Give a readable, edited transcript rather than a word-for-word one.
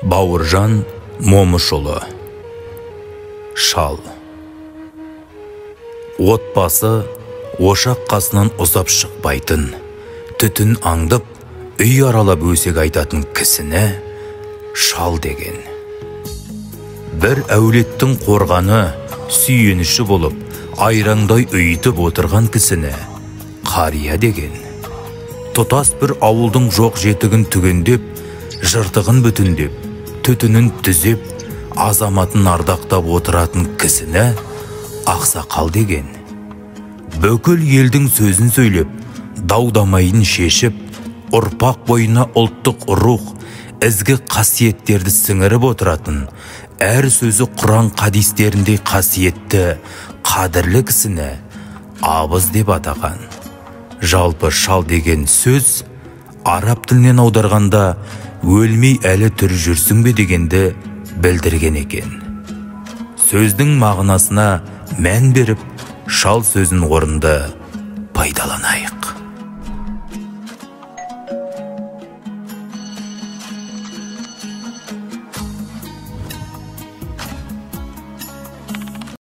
Бауыржан Момышұлы. Шал. Отбасы ошақ қасынан ұзап шықпайтын, түтін аңдып, үй аралап өсек айтатын кісіні шал деген. Бір әулеттің қорғаны, сүйеніші болып, айраңдай үйітіп отырған кісіні қария деген. Тұтас бір ауылдың жоқ жетігін түгендеп, жыртығын бүтіндеп, түтінін түзеп, азаматын ардақтап отыратын кісіні ақсақал деген. Бүкіл елдің сөзін сөйлеп, даудамайын шешіп, ұрпақ бойына ұлттық рух, ізгі қасиеттерді сіңіріп отыратын, әр сөзі Құран хадистеріндей қасиетті, қадірлі кісіні абыз деп атаған. Жалпы шал деген сөз араб тілінен аударғанда өлмей әлі тірі жүрсің бе дегенді білдірген екен. Сөздің мағынасына мән беріп, шал сөзін орынды пайдаланайық.